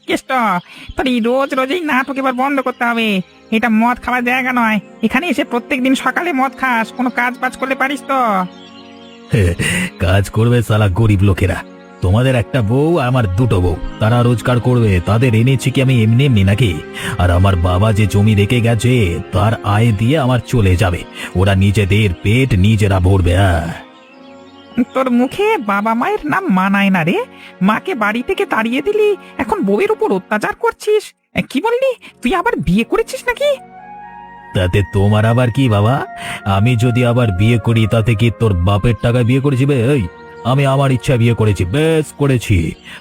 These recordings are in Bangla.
কেষ্ট, তোর এই রোজ রোজ এই নাটক এবার বন্ধ করতে হবে। এটা মদ খাওয়ার জায়গা নয়। এখানে এসে প্রত্যেকদিন সকালে মদ খাস, কোনো কাজ বাজ করলে পারিস তো? কাজ করবে সালা গরিব লোকেরা। তোমাদের একটা বউ, আমার দুটো বউ, তারা রোজগার করবে। তাদের এনেছি কি আমি এমনি এমনি নাকি? আর আমার বাবা যে জমি রেখে গেছে তার আয় দিয়ে আমার চলে যাবে। ওরা নিজেদের পেট নিজেরা ভরবে। তোর মুখে বাবা মায়ের নাম মানায় না রে। মাকে বাড়ি থেকে তাড়িয়ে দিলি, এখন বউয়ের উপর অত্যাচার করছিস। কি বললি, তুই আবার বিয়ে করেছিস নাকি? তাতে তোমার আবার কি বাবা? আমি যদি আবার বিয়ে করি তাতে কি তোর বাপের টাকায় বিয়ে করেছি বে? এই, আমি আমার ইচ্ছা বিয়ে করেছি, বেশ করেছি।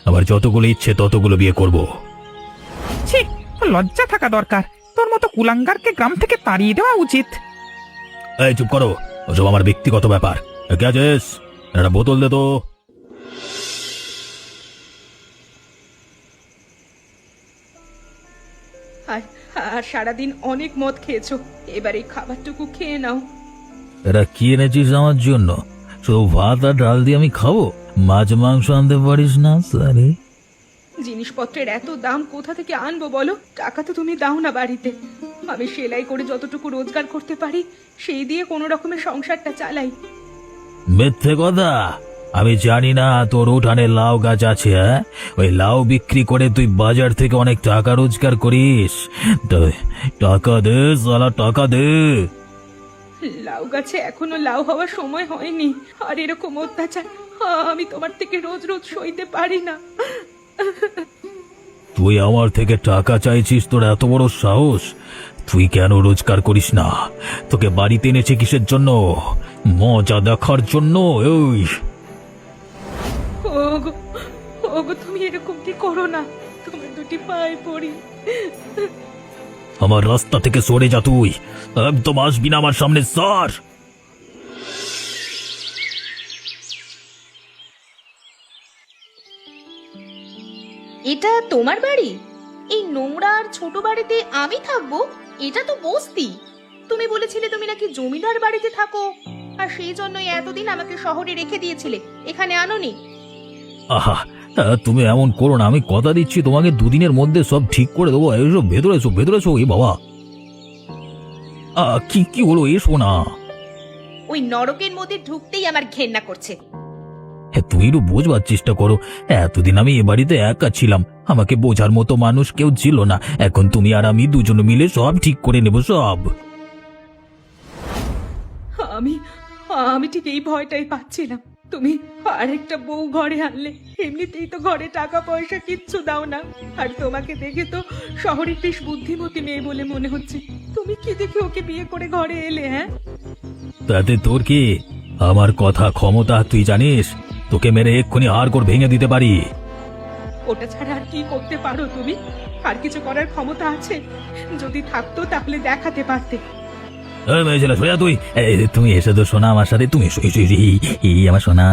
আবার যতগুলো ইচ্ছে ততগুলো বিয়ে করব। ছি, তোর লজ্জা থাকা দরকার। তোর মতো কুলাঙ্গারকে গ্রাম থেকে তাড়িয়ে দেওয়া উচিত। এই চুপ করো, ওসব আমার ব্যক্তিগত ব্যাপার। কে আছিস? একটা বোতল দে তো। আর আর সারাদিন অনেক মদ খেয়েছো, এবার এই খাবারটুকু খেয়ে নাও। এরা কি এনেছিস আমার জন্য? শুধু ভাত আর ডাল দিয়ে আমি খাবো? মাছ মাংস আনতে পারিস না সারে? জিনিসপত্রের এত দাম কোথা থেকে আনবো বলো? টাকা তো তুমি দাও না বাড়িতে। আমি সেলাই করে যতটুকু রোজগার করতে পারি সেই দিয়ে কোনো রকমের সংসারটা চালাই। মিথ্যে কথা। আমি জানি না তোর উঠানে লাউ গাছ আছে? ওই লাউ বিক্রি করে তুই বাজার থেকে অনেক টাকা রোজগার করিস। টাকা দে সালা, টাকা দে। লাউ গাছে এখনো লাউ হওয়ার সময় হয়নি, আর এরকম অত্যাচার আমি তোমার থেকে রোজ রোজ সইতে পারি না। তুই আমার থেকে টাকা চাইছিস? তোর এত বড় সাহস! তুই কেন রোজগার করিস না? তোকে বাড়িতে এনেছে কিসের জন্য? মজা দেখার জন্য? ওই ওগো ওগো, তুমি এরকম কি করো না, তোমার দুটি পায়ে পড়ি। আমার রাস্তা থেকে সরে যা তুই। একদম আসবি না আমার সামনে, স্যার। এটা তোমার বাড়ি? এই নোংরা আর ছোট বাড়িতে আমি থাকবো? এটা তো বস্তি। তুমি বলেছিলে তুমি নাকি জমিদার বাড়িতে থাকো, আর সেই জন্যই এতদিন আমাকে শহরে রেখে দিয়েছিলে, এখানে আনোনি। আহা, তুমি এমন করো না। আমি কথা দিচ্ছি তোমাকে দুদিনের মধ্যে সব ঠিক করে দেবো। এসো ভেতরে, এসো ভেতরে এসো। এ বাবা, কি কি হলো? এসো না। ওই নরকের মধ্যে ঢুকতেই আমার ঘেন্না করছে। তুমি একটু বোঝবার চেষ্টা করো। এতদিন আমি এ বাড়িতে একা ছিলাম, আমাকে বোঝার মতো মানুষ কেউ ছিল না। এখন তুমি আর আমি দুজন মিলে সব ঠিক করে নেব, সব। আমি আমি ঠিক এই ভয়টাই পাচ্ছিলাম। তুমি আরেকটা বউ ঘরে আনলে, এমনিতেই তো ঘরে টাকা পয়সা কিচ্ছু দাও না। আর তোমাকে দেখে তো শহরের বেশ বুদ্ধিমতী মেয়ে বলে মনে হচ্ছে। তুমি কি দেখে ওকে বিয়ে করে ঘরে এলে? হ্যাঁ, তাতে তোর কি? আমার কথা ক্ষমতা তুই জানিস? তোকে মেরে এক্ষুনি হাড়গোড় ভেঙে দিতে পারি। ওটা ছাড়া আর কি করতে পারো তুমি? আর কিছু করার ক্ষমতা আছে? যদি থাকতো তাহলে দেখাতে পারতে। মেয়ে ছেলে সোজা তুই। তুমি এসে তো শোনা আমার সাথে। তুমি এসো, এসো, এসো, এই আমার সোনা।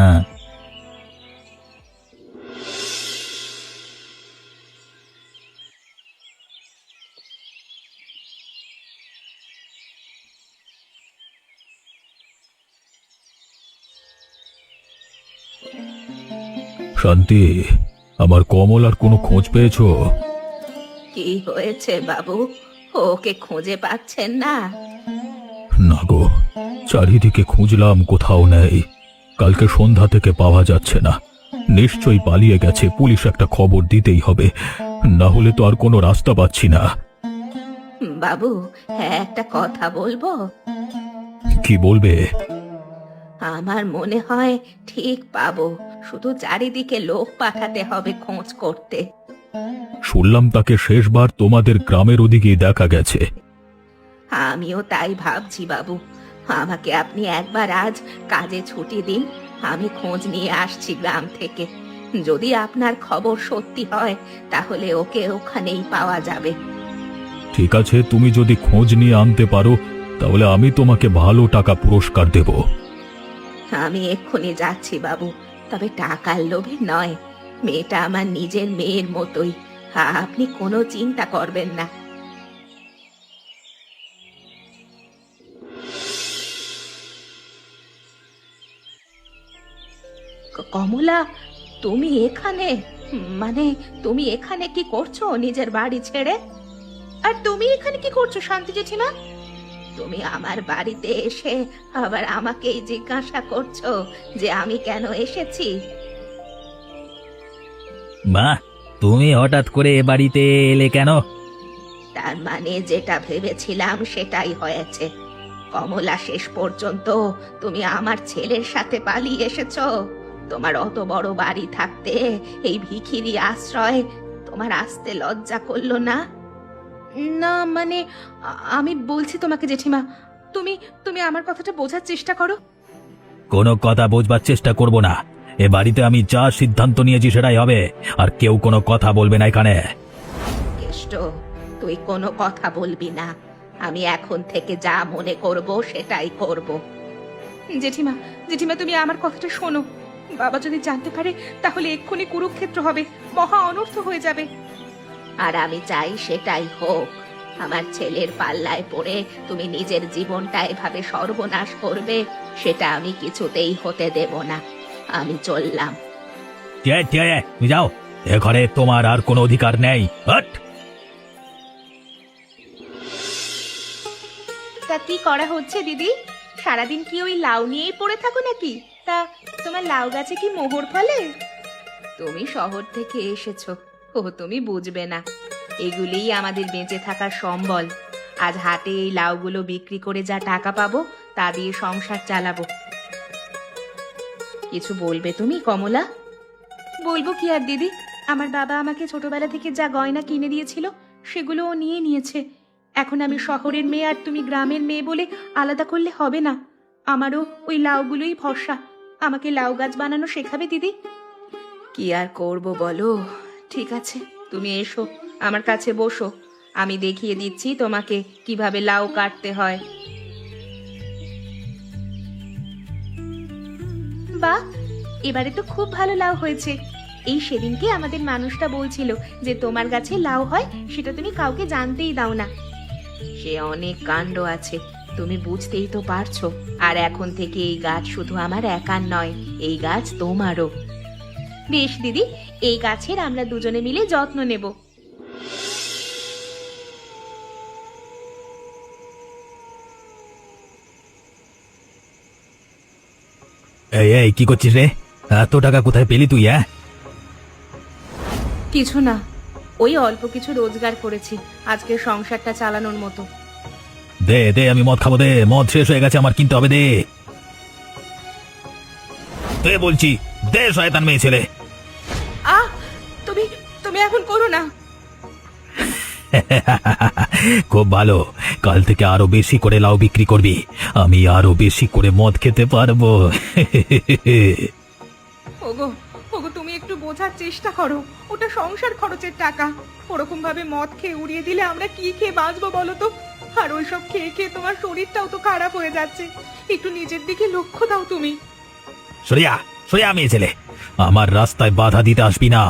শান্তি, আমার কমলার কোনো খোঁজ পেয়েছো? কি হয়েছে বাবু, ওকে খুঁজে পাচ্ছেন না? না গো, চারিদিকে খুঁজলাম, কোথাও নেই। কালকে সন্ধ্যা থেকে পাওয়া যাচ্ছে না। নিশ্চয়ই পালিয়ে গেছে। পুলিশ একটা খবর দিতেই হবে, না হলে তো আর কোনো রাস্তা পাচ্ছি না। বাবু, একটা কথা বলবো? কি বলবে? আমার মনে হয় ঠিক পাবো, শুধু চারিদিকে লোক পাঠাতে হবে খোঁজ করতে। শুনলাম তাকে শেষবার তোমাদের গ্রামের ওদিকে দেখা গেছে। আমিও তাই ভাবছি বাবু। আমাকে আপনি একবার আজ কাজে ছুটি দিন, আমি খোঁজ নিয়ে আসছি গ্রাম থেকে। যদি আপনার খবর সত্যি হয় তাহলে ওকে ওখানেই পাওয়া যাবে। ঠিক আছে, তুমি যদি খোঁজ নিয়ে আনতে পারো তাহলে আমি তোমাকে ভালো টাকা পুরস্কার দেব। আমি এক্ষুনি যাচ্ছি বাবু, তবে টাকার লোভে নয়। মেয়েটা আমার নিজের মেয়ের মতোই, আপনি কোনো চিন্তা করবেন না। কমলা, তুমি এখানে? মানে তুমি এখানে কি করছো নিজের বাড়ি ছেড়ে? আর তুমি এখানে কি করছো শান্তি জেঠিমা? তুমি আমার বাড়িতে এসে আবার আমাকেই জিজ্ঞাসা করছো যে আমি কেন এসেছি? মা, তুমি হঠাৎ করে এ বাড়িতে এলে কেন? তার মানে যেটা ভেবেছিলাম সেটাই হয়েছে। কমলা, শেষ পর্যন্ত তুমি আমার ছেলের সাথে পালিয়ে এসেছো। তোমার অত বড় বাড়ি থাকতে এই ভিখিরি আশ্রয় তোমার আসতে লজ্জা করলো না? না মানে আমি বলছি তোমাকে জেঠিমা, তুমি তুমি আমার কথাটা বোঝার চেষ্টা করো। কোনো কথা বোঝবার চেষ্টা করব না। এ বাড়িতে আমি যা সিদ্ধান্ত নিয়েছি সেটাই হবে, আর কেউ কোনো কথা বলবে না এখানে। কেষ্ট, তুই কোনো কথা বলবি না। আমি এখন থেকে যা মনে করব সেটাই করব। জেঠিমা, জেঠিমা তুমি আমার কথাটা শোনো। বাবা যদি জানতে পারে তাহলে এক্ষুনি কুরুক্ষেত্র হবে, মহা অনর্থ হয়ে যাবে। আর আমি চাই সেটাই হোক। আমার ছেলের পাল্লায় পড়ে তুমি নিজের জীবনটা এভাবে সর্বনাশ করবে, সেটা আমি কিছুতেই হতে দেব না। আমি চললাম। তুমি যাও, এ ঘরে তোমার আর কোনো অধিকার নেই। হট! তা কি করা হচ্ছে দিদি? সারাদিন কি ওই লাউ নিয়েই পড়ে থাকো নাকি? তা তোমার লাউ গাছে কি মোহর ফলে? তুমি শহর থেকে এসেছো, ও তুমি বুঝবে না। এগুলিই আমাদের বেঁচে থাকার সম্বল। আজ হাটে এই লাউগুলো বিক্রি করে যা টাকা পাবো তা দিয়ে সংসার চালাবো। কিছু বলবে তুমি কমলা? বলবো কি আর দিদি, আমার বাবা আমাকে ছোটবেলা থেকে যা গয়না কিনে দিয়েছিল সেগুলো ও নিয়ে নিয়েছে। এখন আমি শহরের মেয়ে আর তুমি গ্রামের মেয়ে বলে আলাদা করলে হবে না। আমারও ওই লাউগুলোই ভরসা। আমাকে লাউ গাছ বানানো শেখাবে দিদি? কি আর করব বলো। ঠিক আছে, তুমি এসো, আমার কাছে বসো। আমি দেখিয়ে দিচ্ছি তোমাকে কিভাবে লাউ কাটতে হয়। বাহ, এবারে তো খুব ভালো লাউ হয়েছে। এই সেদিনকে আমাদের মানুষটা বলছিল যে তোমার গাছে লাউ হয়, সেটা তুমি কাউকে জানতেই দাও না। সে অনেক কাণ্ড আছে, তুমি বুঝতেই তো পারছো। আর এখন থেকে এই গাছ শুধু আমার একার নয়, এই গাছ তোমারও। বেশ দিদি, এই গাছের আমরা দুজনে মিলে যত্ন নেব। এই এই, কি করছিস রে? এত টাকা কোথায় পেলি তুই? কিছু না, ওই অল্প কিছু রোজগার করেছি আজকে সংসারটা চালানোর মতো। দে দে, আমি মদ খাবো, দে। মদ শেষ হয়ে গেছে, আমার কিনতে হবে, দে দে বলছি, দে শয়তান মেয়ে ছেলে। আহ, তুমি তুমি এখন করো না। খুব ভালো, কাল থেকে আরো বেশি করে লাউ বিক্রি করবি, আমি আরো বেশি করে মদ খেতে পারবো। ওগো, ওগো তুমি একটু বোঝার চেষ্টা করো। ওটা সংসার খরচের টাকা। ওরকম ভাবে মদ খেয়ে উড়িয়ে দিলে আমরা কি খেয়ে বাঁচবো বলো তো? আর ওইসব খেয়ে খেয়ে তোমার শরীরটাও তো খারাপ হয়ে যাচ্ছে। একটু নিজের দিকে লক্ষ্য দাও তুমি। সরিয়া সরিয়া মেয়ে ছেলে, আমার রাস্তায় বাধা দিতে আসবি না।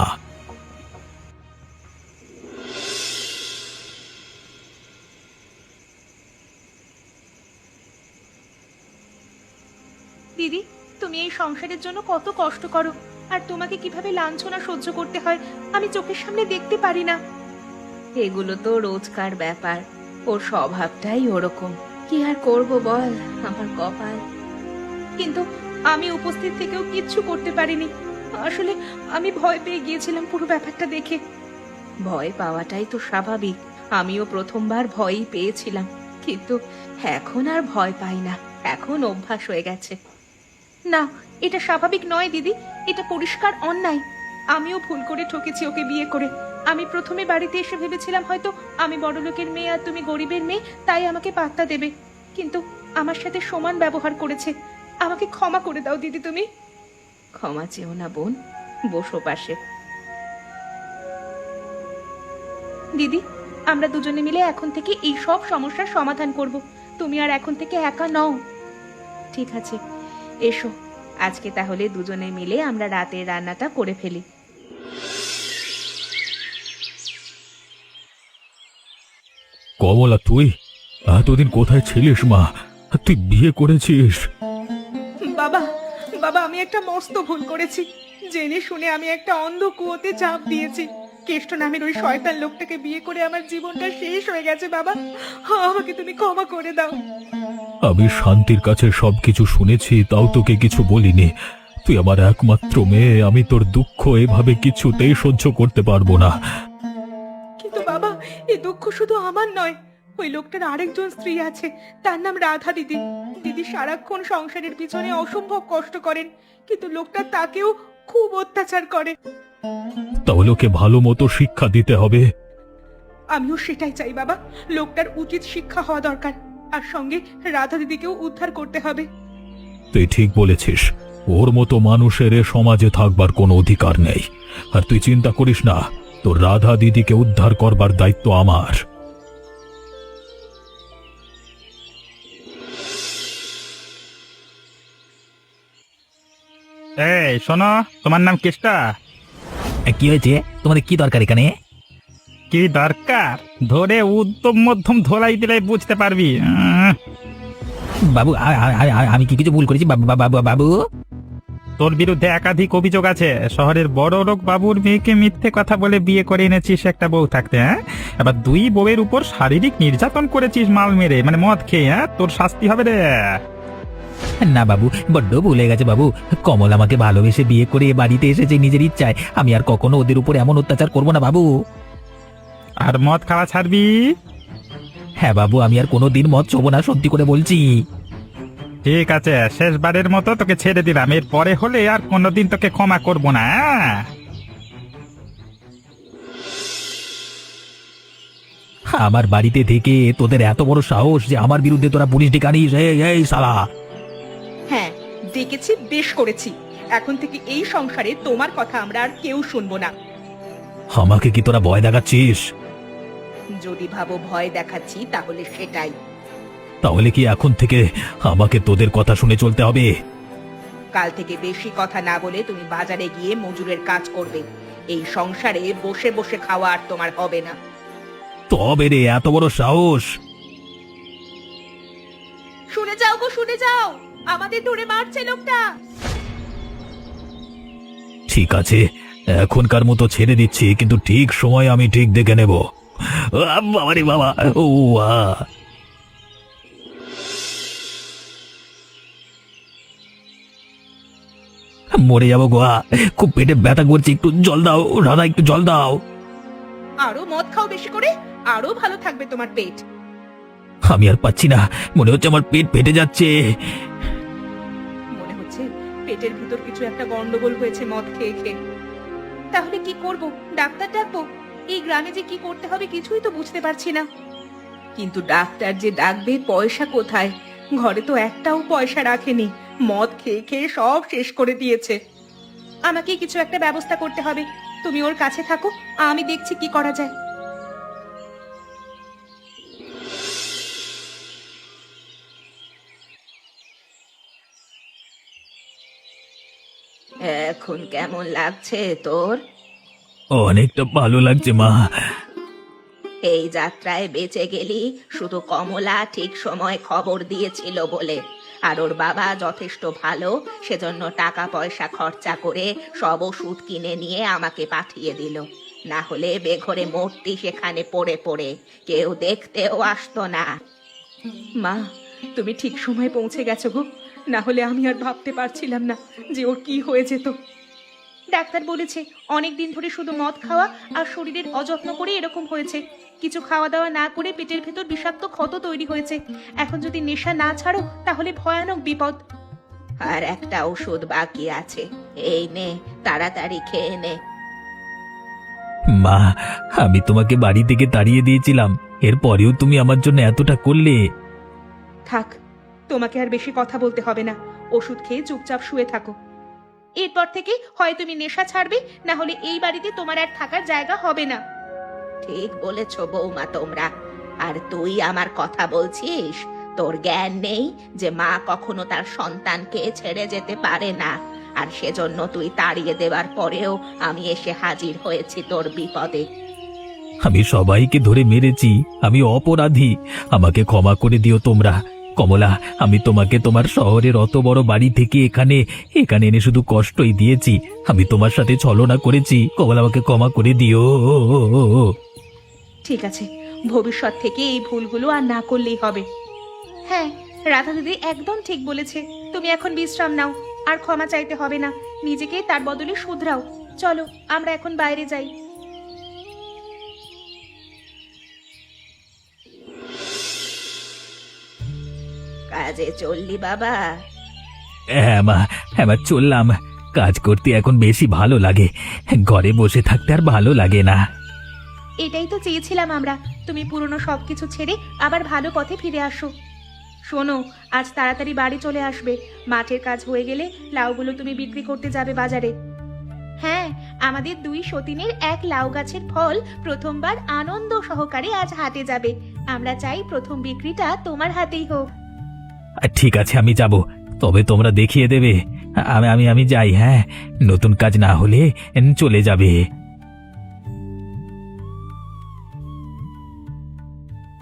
দিদি, তুমি এই সংসারের জন্য কত কষ্ট করো, আর তোমাকে কিভাবে লাঞ্ছনা সহ্য করতে হয় আমি চোখের সামনে দেখতে পারি না। এগুলো তো রোজকার ব্যাপার, ওর স্বভাবটাই ওরকম। কি আর করব বল, আমার কপাল। কিন্তু আমি উপস্থিত থেকেও কিচ্ছু করতে পারিনি। আসলে আমি ভয় পেয়ে গিয়েছিলাম পুরো ব্যাপারটা দেখে। ভয় পাওয়াটাই তো স্বাভাবিক। আমিও প্রথমবার ভয়ই পেয়েছিলাম, কিন্তু এখন আর ভয় পাই না। এখন অভ্যাস হয়ে গেছে। না, এটা স্বাভাবিক নয় দিদি, এটা পরিষ্কার অন্যায়। আমিও ভুল করে ঠকেছি ওকে বিয়ে করে। আমি প্রথমে বাড়িতে এসে ভেবেছিলাম হয়তো আমি বড়লোকের মেয়ে আর তুমি গরিবের মেয়ে, তাই আমাকে পাত্তা দেবে। কিন্তু আমার সাথে সমান ব্যবহার করেছে। আমাকে ক্ষমা করে দাও দিদি তুমি। ক্ষমা চেও না বোন, বসো পাশে। দিদি, আমরা দুজনে মিলে এখন থেকে এই সব সমস্যার সমাধান করব। তুমি আর এখন থেকে একা নও। ঠিক আছে, এসো আজকে তাহলে দুজনে মিলে আমরা রাতের রান্নাটা করে ফেলি। কমলা, তুই এতদিন কোথায় ছিলিস মা? তুই বিয়ে করেছিস? বাবা, বাবা আমি একটা মস্ত ভুল করেছি। জেনে শুনে আমি একটা অন্ধ কুয়োতে চাপ দিয়েছি। কেষ্ট নামের ওই শয়তান লোকটাকে বিয়ে করে আমার জীবনটা শেষ হয়ে গেছে বাবা। আমাকে তুমি ক্ষমা করে দাও। আমি শান্তির কাছে সবকিছু শুনেছি, তাও তোকে কিছু বলিনি। তুই আমার একমাত্র মেয়ে, আমি তোর দুঃখ এভাবে কিছুতেই সহ্য করতে পারবো না। কিন্তু বাবা, এই দুঃখ শুধু আমার নয়, ওই লোকটার আরেকজন স্ত্রী আছে, তার নাম রাধা দিদি। দিদি সারাক্ষণ সংসারের পিছনে অসম্ভব কষ্ট করেন, কিন্তু লোকটা তাকেও খুব অত্যাচার করে। তাহলে ওকে ভালো মতো শিক্ষা দিতে হবে। আমিও সেটাই চাই বাবা, লোকটার উচিত শিক্ষা হওয়া দরকার, আর সঙ্গে রাধা দিদিকেও উদ্ধার করতে হবে। তুই ঠিক বলেছিস, ওর মতো মানুষের এ সমাজে থাকবার কোনো অধিকার নেই। আর তুই চিন্তা করিস না, তোর রাধা দিদিকে উদ্ধার করবার দায়িত্ব আমার। এই শোনো, তোমার নাম কেষ্টা? কি হয়েছে? তোমাদের কি দরকার এখানে? কি দরকার? ধরে উত্তম মধ্যম ধোলাই দিলে বুঝতে পারবি। বাবু, আমি কি কিছু ভুল করেছি? বাবু, তোর বিরুদ্ধে একাধিক অভিযোগ আছে। শহরের বড় লোক বাবুর মেয়েকে মিথ্যে কথা বলে বিয়ে করে এনেছিস একটা বউ থাকতে, হ্যাঁ? এবার দুই বউয়ের উপর শারীরিক নির্যাতন করেছিস মাল মেরে, মানে মদ খেয়ে, হ্যাঁ? তোর শাস্তি হবে রে। না বাবু, বড্ড ভুলে গেছে বাবু। কমল আমাকে ভালোবেসে বিয়ে করে এ বাড়িতে এসেছে নিজের ইচ্ছায়। আমি আর কখনো ওদের উপর এমন অত্যাচার করবো না বাবু। আর মদ খাওয়া ছাড়বি? হ্যাঁ বাবু, আমি আর কোনোদিন মদ ছোবো না, সত্যি করে বলছি। ঠিক আছে, শেষবারের মতো তোকে ছেড়ে দিলাম। এর পরে হলে আর কোনোদিন তোকে ক্ষমা করব না। আমার বাড়িতে থেকে তোদের এত বড় সাহস যে আমার বিরুদ্ধে তোরা পুলিশ ডেকে আনিস? এই শালা! হ্যাঁ, ডেকেছি, বেশ করেছি। এখন থেকে এই সংসারে তোমার কথা আমরা আর কেউ শুনবো না। আমাকে কি তোরা ভয় দেখাচ্ছিস? যদি ভাবো ভয় দেখাচ্ছি, তাহলে সেটাই। তাহলে কি এখন থেকে আমাকে তোদের কথা শুনে চলতে হবে? কাল থেকে বেশি কথা না বলে তুমি বাজারে গিয়ে মজুরের কাজ করবে। এই সংসারে বসে বসে খাওয়া আর তোমার হবে না। তবে রে, এত বড় সাহস! শুনে যাও গো, শুনে যাও, আমাদের ধরে মারছে লোকটা। ঠিক আছে, এখনকার মতো ছেড়ে দিচ্ছি, কিন্তু ঠিক সময় আমি ঠিক দেখে নেব। বাবা রে বাবা! ও মরে যাবো গোয়া, খুব পেটে ব্যথা করছে, একটু জল দাও রাধা, একটু জল দাও। আরো মদ খাও বেশি করে, আরো ভালো থাকবে তোমার পেট। আমি আর পাচ্ছি না, মনে হচ্ছে আমার পেট ফেটে যাচ্ছে। মনে হচ্ছে পেটের ভিতর কিছু একটা গন্ডগোল হয়েছে মদ খেয়ে খেয়ে। তাহলে কি করব? ডাক্তার ডাকবো? এই গ্রামে যে কি করতে হবে কিছুই তো বুঝতে পারছি না। কিন্তু ডাক্তার যে ডাকবে, পয়সা কোথায়? ঘরে তো একটাও পয়সা রাখেনি, মদ খেয়ে খেয়ে সব শেষ করে দিয়েছে। আমাকে কিছু একটা ব্যবস্থা করতে হবে। তুমি ওর কাছে থাকো, আমি দেখছি কি করা যায়। এখন কেমন লাগছে তোর? অনেকটা ভালো লাগছে মা। এই যাত্রায় বেঁচে গেলি শুধু কমলা ঠিক সময় খবর দিয়েছিল বলে। আর ওর বাবা যথেষ্ট ভালো, সেজন্য টাকা পয়সা খরচা করে সব ওষুধ কিনে নিয়ে আমাকে পাঠিয়ে দিল। না হলে বেঘরে মূর্তি সেখানে পড়ে পড়ে কেউ দেখতেও আসতো না। মা, তুমি ঠিক সময় পৌঁছে গেছো গো, না হলে আমি আর ভাবতে পারছিলাম না যে ওর কি হয়ে যেত। ডাক্তার বলেছে অনেক দিন ধরে শুধু মদ খাওয়া আর শরীরের অযত্ন করে এরকম হয়েছে। কিছু খাওয়া দাওয়া না করে পেটের ভেতর বিষাক্ত ক্ষত তৈরি হয়েছে। এখন যদি নেশা না ছাড়ো তাহলে ভয়ানক বিপদ। আর একটা ওষুধ বাকি আছে, এই নে, তাড়াতাড়ি খেয়ে নে। মা, আমি তোমাকে বাড়ি থেকে তাড়িয়ে দিয়েছিলাম, এরপরেও তুমি আমার জন্য এতটা করলে। থাক, তোমাকে আর বেশি কথা বলতে হবে না। ওষুধ খেয়ে চুপচাপ শুয়ে থাকো। এরপর থেকে হয় তুমি নেশা ছাড়বে, না হলে এই বাড়িতে তোমার আর থাকার জায়গা হবে না। ঠিক বলেছ বৌমা তোমরা। আর তুই আমার কথা বলছিস? তোর জ্ঞান নেই যে মা কখনো তার সন্তানকে ছেড়ে যেতে পারে না। আর সেজন্য তুই তাড়িয়ে দেওয়ার পরেও আমি এসে হাজির হয়েছি তোর বিপদে। আমি সবাইকে ধরে মেরেছি, আমি অপরাধী, আমাকে ক্ষমা করে দিও তোমরা। কমলা, আমি তোমাকে তোমার শহরের অত বড় বাড়ি থেকে এখানে এখানে এনে শুধু কষ্টই দিয়েছি। আমি তোমার সাথে ছলনা করেছি, কমলা আমাকে ক্ষমা করে দিও। ঠিক আছে, ভবিষ্যৎ থেকে এই ভুলগুলো আর না করলেই হবে। হ্যাঁ, রাধা দিদি একদম ঠিক বলেছে। তুমি এখন বিশ্রাম নাও, আর ক্ষমা চাইতে হবে না। নিজেকে তার বদলে শুধরাও। চলো আমরা এখন বাইরে যাই। কাজে চললি বাবা? হ্যাঁ মা, চললাম। কাজ করতে এখন বেশি ভালো লাগে, ঘরে বসে থাকতে আর ভালো লাগে না। এটাই তো চেয়েছিলাম আমরা, তুমি পুরনো সবকিছু ছেড়ে আবার ভালো পথে ফিরে আসো। শোনো, আজ তাড়াতাড়ি বাড়ি চলে আসবে। মাঠের কাজ হয়ে গেলে লাউগুলো তুমি বিক্রি করতে যাবে বাজারে। হ্যাঁ, আমাদের দুই সতীনের এক লাউ গাছের ফল প্রথমবার আনন্দ সহকারে আজ হাটে যাবে। আমরা চাই প্রথম বিক্রিটা তোমার হাতেই হোক। ঠিক আছে, আমি যাব, তবে তোমরা দেখিয়ে দেবে। আমি আমি আমি যাই। হ্যাঁ, নতুন কাজ না হলে চলে যাবে।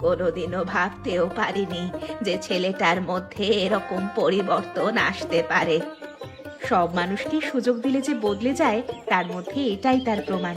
কোনোদিনও ভাবতেও পারিনি যে ছেলেটার মধ্যে এরকম পরিবর্তন আসতে পারে। সব মানুষকে সুযোগ দিলে যে বদলে যায়, তার মধ্যে এটাই তার প্রমাণ।